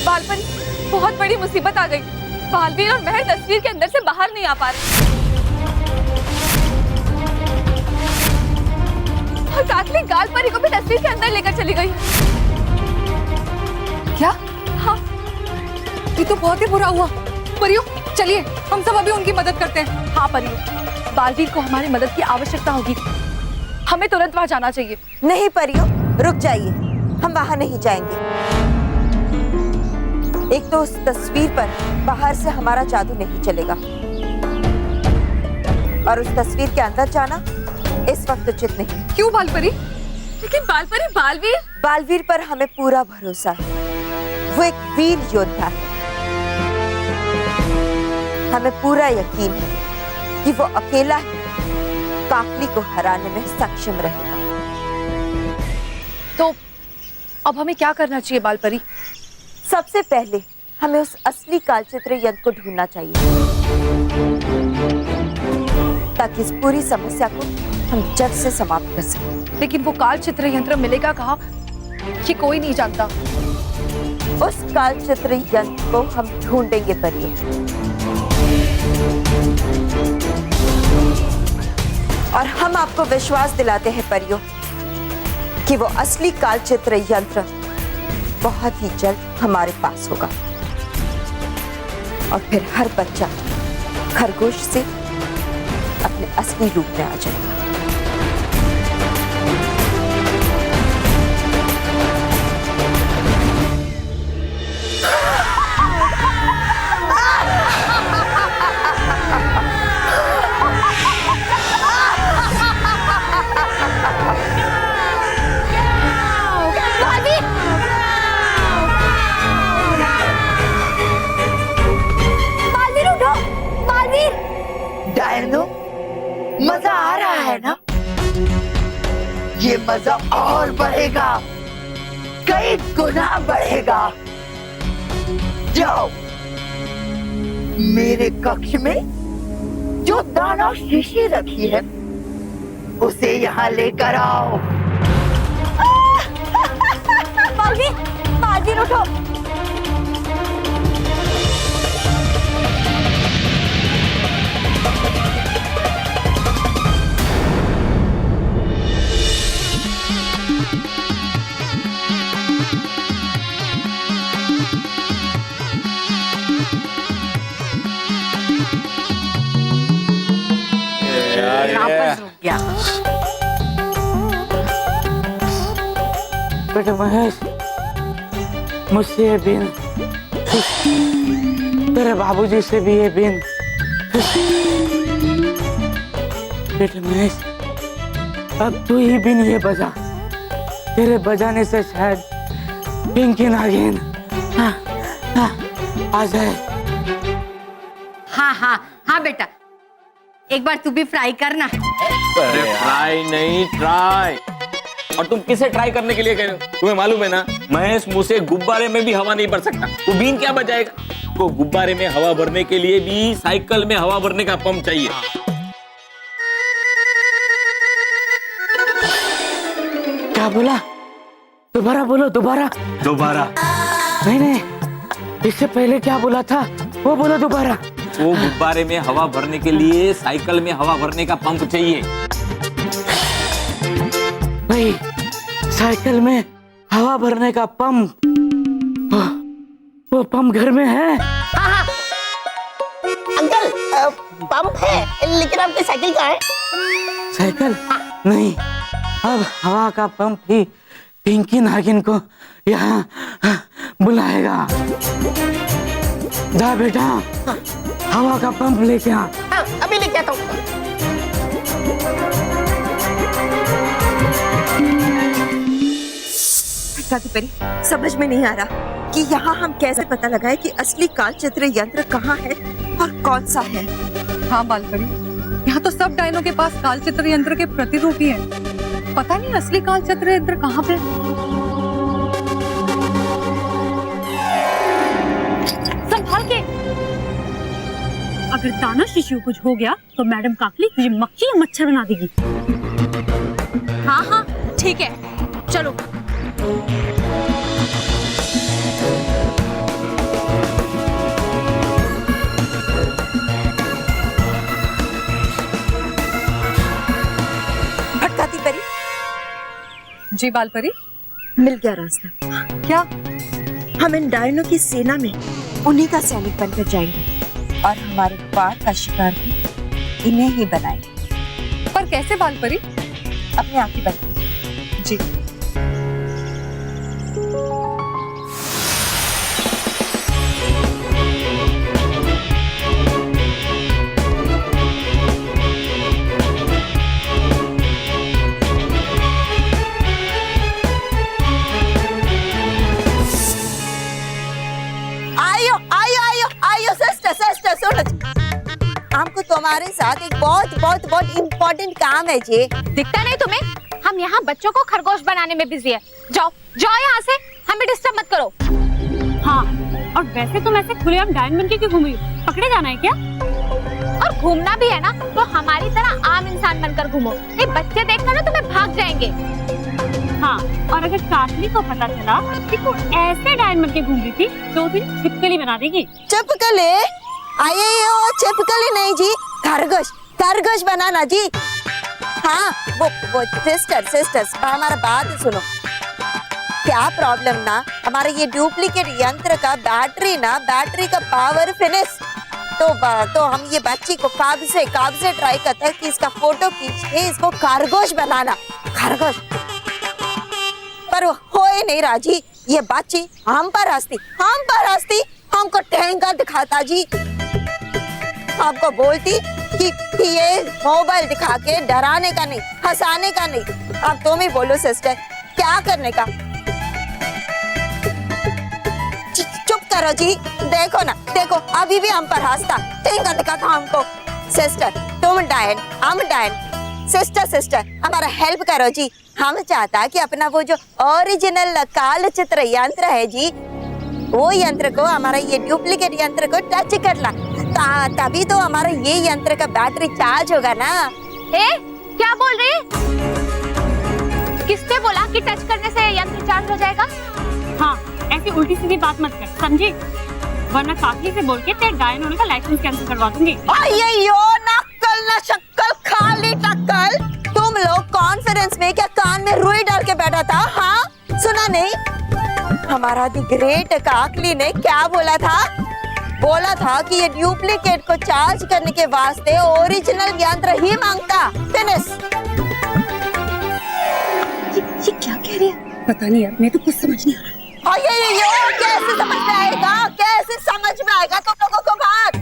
बालपरी, बहुत बड़ी मुसीबत आ गई। बालवीर और महर तस्वीर के अंदर से बाहर नहीं आ पा रहे और काकली गालपरी को भी तस्वीर के अंदर लेकर चली गई। क्या? हाँ, ये तो बहुत ही बुरा हुआ। परियों, चलिए हम सब अभी उनकी मदद करते हैं। हाँ परियों, बालवीर को हमारी मदद की आवश्यकता होगी। हमें तुरंत वहां जाना चाहिए। नहीं परियों, रुक जाइए, हम वहां नहीं जाएंगे। एक तो उस तस्वीर पर बाहर से हमारा जादू नहीं चलेगा और उस तस्वीर के अंदर जाना इस वक्त उचित नहीं। क्यों बालपरी? लेकिन बालपरी, बालवीर बालवीर पर हमें पूरा भरोसा है। वो एक वीर योद्धा है। हमें पूरा यकीन है कि वो अकेला ही काकली को हराने में सक्षम रहेगा। तो अब हमें क्या करना चाहिए बालपरी? सबसे पहले हमें उस असली कालचित्र यंत्र को ढूंढना चाहिए ताकि इस पूरी समस्या को हम जड़ से समाप्त कर सकें। लेकिन वो कालचित्र यंत्र मिलेगा कहाँ, ये कोई नहीं जानता। उस कालचित्र यंत्र को हम ढूंढेंगे परियों, और हम आपको विश्वास दिलाते हैं परियों कि वो असली कालचित्र यंत्र बहुत ही जल्द हमारे पास होगा और फिर हर बच्चा खरगोश से अपने असली रूप में आ जाएगा। डायनो, मजा आ रहा है ना? ये मजा और बढ़ेगा, कई गुना बढ़ेगा। जाओ, मेरे कक्ष में जो दाना शीशी रखी है उसे यहाँ लेकर आओ। बालवीर, बालवीर उठो। बेटे महेश, मुझसे ये बिन, तेरे बाबूजी से भी ये बिन। बेटे महेश, अब तू ही बिन ये बजा। तेरे बजाने से शायद पिंकी नागिन आ जाए। हाँ हाँ हाँ बेटा, एक बार तू भी फ्राई करना। अरे फ्राई नहीं, ट्राई। और तुम किसे ट्राई करने के लिए कह रहे हो? तुम्हें मालूम है ना, महेश मुंह से गुब्बारे में भी हवा नहीं भर सकता। वो बीन क्या बजाएगा? तो गुब्बारे में हवा भरने के लिए भी साइकिल में हवा भरने का पंप चाहिए। क्या बोला? दोबारा बोलो, दोबारा। दोबारा नहीं नहीं, इससे पहले क्या बोला था वो बोलो दोबारा। वो गुब्बारे में हवा भरने के लिए साइकिल में हवा भरने का पंप चाहिए। भाई, साइकिल में हवा भरने का पंप, वो पंप घर में है? हाँ हाँ अंकल, पंप है, लेकिन आपकी साइकिल कहाँ है? साइकिल नहीं, अब हवा का पंप ही पिंकी नागिन को यहाँ बुलाएगा। जा बेटा, हवा का पंप लेके आ। हाँ, अभी लेके आता हूँ। काकली, समझ में नहीं आ रहा कि यहाँ हम कैसे पता लगाए कि असली कालचित्र यंत्र कहाँ है और कौन सा है। हाँ बालपरी, यहाँ तो सब डायनों के पास कालचित्र यंत्र के प्रतिरूप ही हैं। पता नहीं असली कालचित्र यंत्र कहाँ पे। संभाल के। अगर दाना शिशु कुछ हो गया तो मैडम काकली तुझे मक्खी या मच्छर बना देगी। हाँ हाँ ठीक है, चलो। जी बालपरी, मिल गया रास्ता। क्या? हम इन डायनों की सेना में उन्हीं का सैनिक बनकर जाएंगे और हमारे पार का शिकार भी इन्हें ही बनाएंगे। पर कैसे बालपरी? अपने आप ही बनेंगे। जी। आयो आयो आयो आयो सिस्टर सिस्टर सुनो जी। हमको तुम्हारे साथ एक बहुत बहुत बहुत इम्पोर्टेंट काम है जी। दिखता नहीं तुम्हें? हम यहाँ बच्चों को खरगोश बनाने में बिजी है। जाओ जाओ यहाँ से, हमें डिस्टर्ब मत करो। हाँ, और वैसे तुम ऐसे खुलेआम डायन बन के क्यों घूम रही हो? पकड़े जाना है क्या? और घूमना भी है ना तो हमारी तरह आम इंसान बनकर घूमो। ये बच्चे देखकर ना तुम्हें भाग जाएंगे। हाँ, और अगर काटली को पता चला कि तू ऐसे डायन बन के घूम रही थी तो उसे छिपकली बना देगी। चिपकली? आये हो, चिपकली नहीं जी, खरगोश खरगोश बनाना जी। हाँ वो सिस्टर हमारा बात सुनो। क्या प्रॉब्लम ना, हमारे ये डुप्लीकेट यंत्र का बैटरी का पावर फिनिश। तो हम ये बच्ची को कब से ट्राई करते हैं कि इसका फोटो खींच के इसको खरगोश बनाना, खरगोश। पर वो हो ही नहीं राजी। ये बच्ची हम पर हंसती, हमको ठेंगा दिखाता जी। आपको बोलती कि ये मोबाइल दिखा के डराने का नहीं, हंसाने का नहीं। अब तुम ही बोलो सिस्टर, क्या करने का? चुप करो जी। देखो ना, देखो अभी भी हम पर हंसता, ठेंगा दिखाता हमको। सिस्टर तुम डायन, हम डायन। सिस्टर हमारा हेल्प करो जी। हम चाहता कि अपना वो जो ओरिजिनल काल चित्र यंत्र है जी, वो यंत्र को, हमारा ये डुप्लीकेट यंत्र को टच कर ला, तभी तो हमारा ये यंत्र का बैटरी चार्ज होगा ना। क्या बोल रही है? किसने बोला कि टच करने से यंत्र चार्ज हो जाएगा? हाँ, ऐसी उल्टी सीधी बात मत कर, समझी? वरना काटली से बोल के तेरे डायन होने का लाइसेंस कैंसिल करवा दूंगी। अय्यो, नक्कल ना शक्कल, खाली टक्कल। तुम लोग कॉन्फ्रेंस में क्या कान में रुई डाल के बैठा था? हाँ, सुना नहीं? हमारा दी ग्रेट काकली ने क्या बोला था? बोला था कि ये डुप्लीकेट को चार्ज करने के वास्ते ओरिजिनल यंत्र ही मांगता। फिनिश। ये क्या कह रही है? पता नहीं यार, मैं तो कुछ समझ नहीं आ रहा। कैसे समझ में आएगा? कैसे समझ में आएगा तुम लोगों को बात?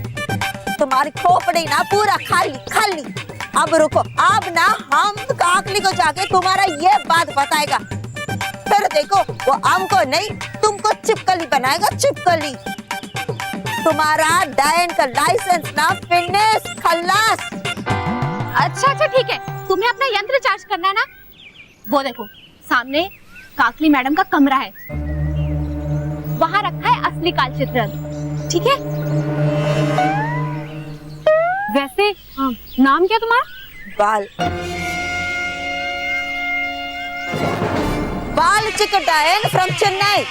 तुम्हारी खोपड़ी ना पूरा खाली। अब रुको, अब ना हम काकली को जाके तुम्हारा ये बात बताएगा। फिर देखो, वो हमको नहीं तुमको चिपकली बनाएगा, चिपकली। तुम्हारा डायन का लाइसेंस ना फिनिश, खल्लास। अच्छा ठीक है, तुम्हें अपना यंत्र चार्ज करना है ना? वो देखो सामने काकली मैडम का कमरा है, वहाँ रखा है असली कालचित्र यंत्र, ठीक है? वैसे नाम क्या तुम्हारा? बाल चिक डायन फ्रॉम चेन्नई।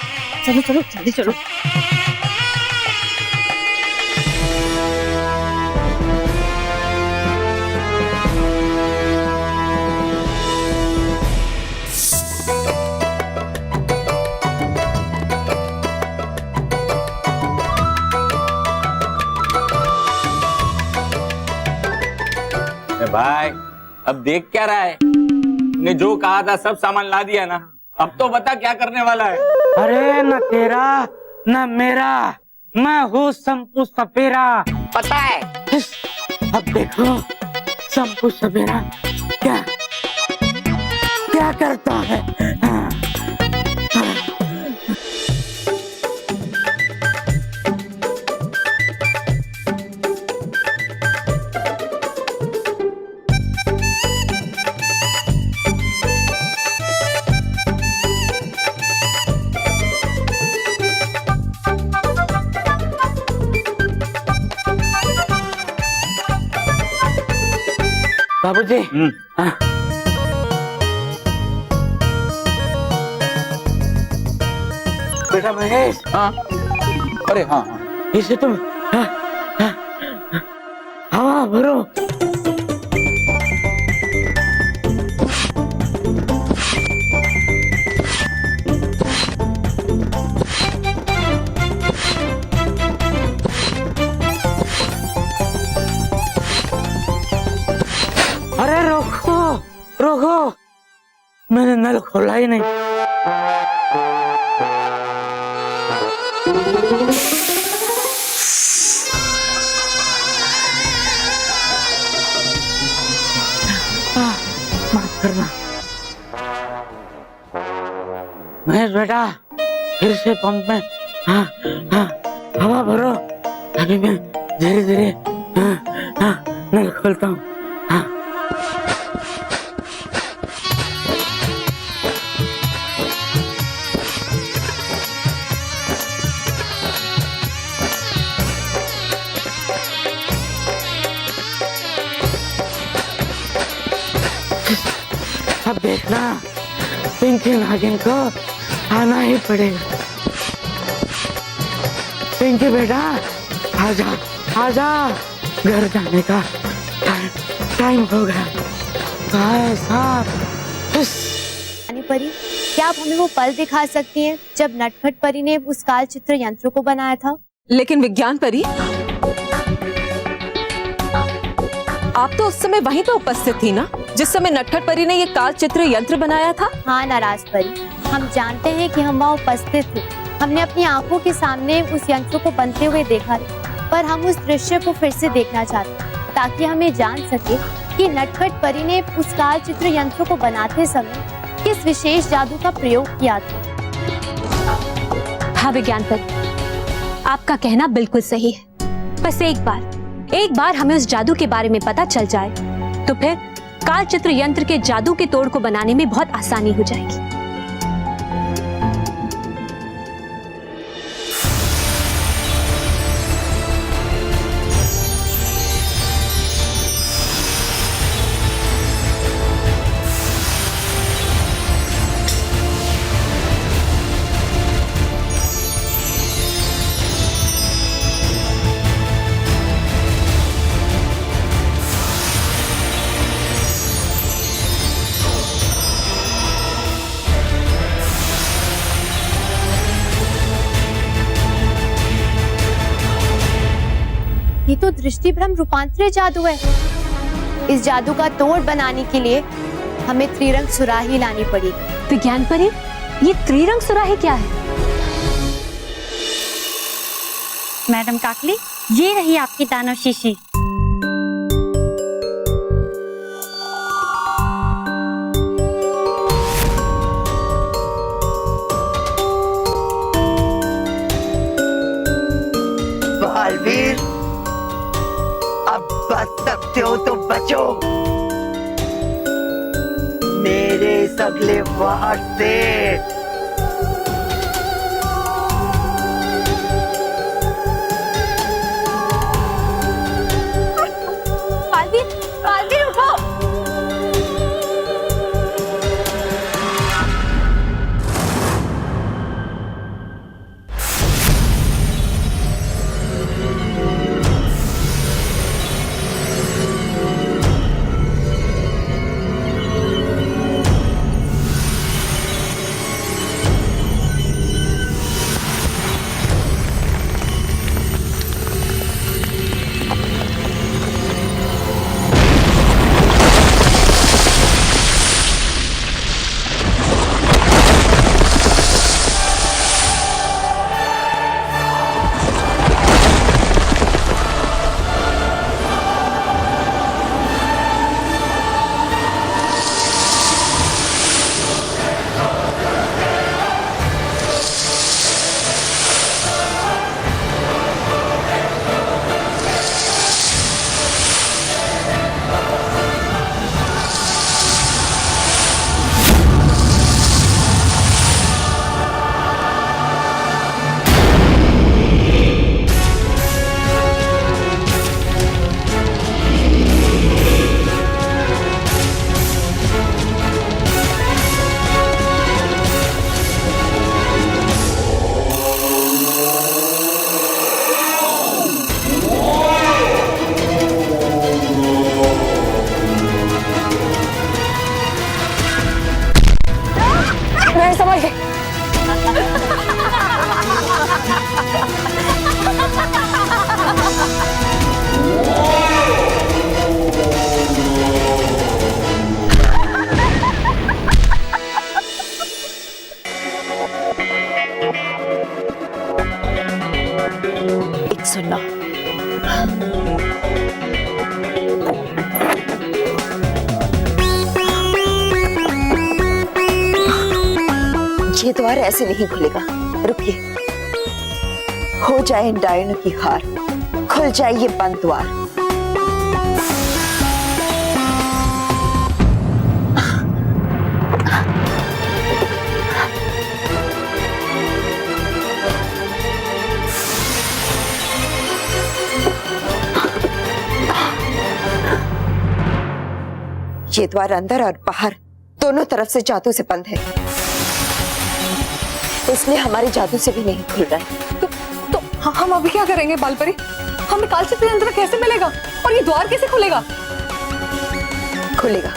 चलो जल्दी चलो। भाई अब देख क्या रहा है? ने जो कहा था सब सामान ला दिया ना, अब तो बता क्या करने वाला है? अरे न तेरा न मेरा, मैं हूँ संपू सपेरा। पता है। अब देखो संपू सपेरा क्या करता है। हाँ। बाबूजी, हाँ। बेटा महेश, हाँ। अरे हाँ, इसे तुम हवा भरो। खोला ही नहीं। माफ करना महेश बेटा, फिर से पंप में हाँ हाँ हवा भरो। अभी मैं धीरे धीरे नल खोलता हूँ। हाँ अब देखना पिंकी नागिन को आना ही पड़ेगा। पिंकी बेटा आजा आजा, घर जाने का टाइम हो गया। रानी परी, क्या आप हमें वो पल दिखा सकती हैं जब नटखट परी ने उस काल चित्र यंत्र को बनाया था? लेकिन विज्ञान परी, आप तो उस समय वहीं पे उपस्थित थी ना, जिस समय नटखट परी ने ये काल चित्र यंत्र बनाया था? हाँ नाराज परी, हम जानते हैं कि हम वहाँ उपस्थित थे। हमने अपनी आंखों के सामने उस यंत्र को बनते हुए देखा, पर हम उस दृश्य को फिर से देखना चाहते हैं ताकि हमें जान सके कि नटखट परी ने उस काल चित्र यंत्र को बनाते समय किस विशेष जादू का प्रयोग किया था। हाँ विज्ञान परी, आपका कहना बिल्कुल सही है। बस एक बार हमें उस जादू के बारे में पता चल जाए तो फिर काल चित्र यंत्र के जादू के तोड़ को बनाने में बहुत आसानी हो जाएगी। ये तो दृष्टि भ्रम रूपांतरित जादू है। इस जादू का तोड़ बनाने के लिए हमें त्रिरंग सुराही लानी पड़ेगी। विज्ञान परी, ये त्रिरंग सुराही क्या है? मैडम काकली, ये रही आपकी दानव शीशी। बालवीर, अब बच सकते हो तो बचो मेरे इस अगले वार से। बालवीर उठो। सुन लो। ये द्वार ऐसे नहीं खुलेगा, रुकिए। हो जाए इन डायनों की हार, खुल जाए ये बंद द्वार। ये द्वार अंदर और बाहर दोनों तरफ से जादू से बंद है, इसलिए हमारे जादू से भी नहीं खुल रहा है। तो हम अभी क्या करेंगे बालपरी? हमें कालचित्र यंत्र कैसे मिलेगा और ये द्वार कैसे खुलेगा? खुलेगा,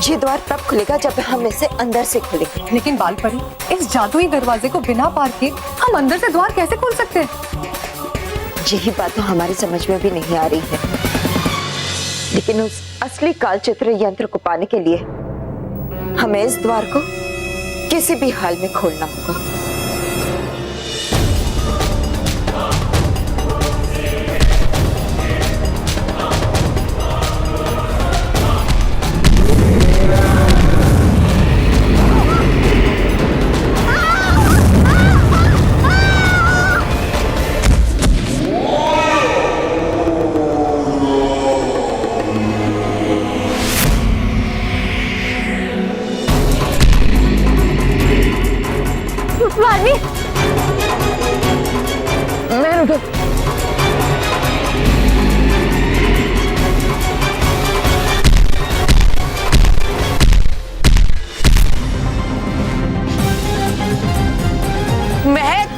ये द्वार तब खुलेगा जब हम इसे अंदर से खोलेंगे। लेकिन बालपरी, इस जादुई दरवाजे को बिना पार किए हम अंदर से द्वार कैसे खोल सकते हैं? यही बात तो हमारी समझ में भी नहीं आ रही है। लेकिन उस असली कालचित्र यंत्र को पाने के लिए हमें इस द्वार को किसी भी हाल में खोलना होगा।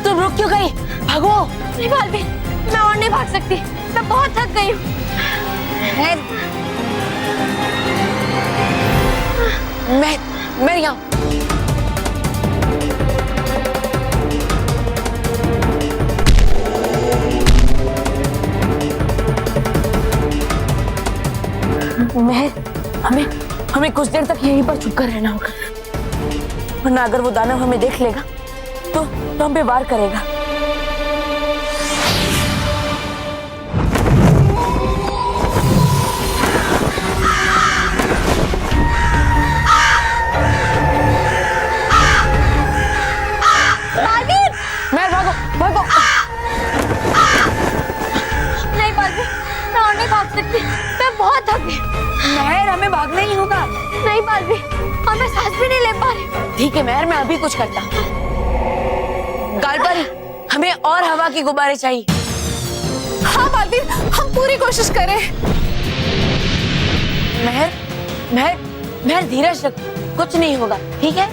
तुम रुक क्यों गई? भागो। नहीं बालवीर, मैं और नहीं भाग सकती, मैं बहुत थक गई हूँ। मैं यहाँ। हमें कुछ देर तक यहीं पर छुप कर रहना होगा, वरना अगर वो दानव हमें देख लेगा तो हम पे वार करेगा। मैं भागो भागो। नहीं बालवीर, मैं और नहीं भाग सकती, मैं बहुत थक गई। महर, हमें भागना ही होगा। नहीं बालवीर, और मैं सांस भी नहीं ले पा रही। ठीक है महर, मैं अभी कुछ करता हूँ। गालपरी, हमें और हवा की गुब्बारे चाहिए। हाँ बालवीर, हम पूरी कोशिश करें। महर, महर, महर धीरज रख, कुछ नहीं होगा, ठीक है?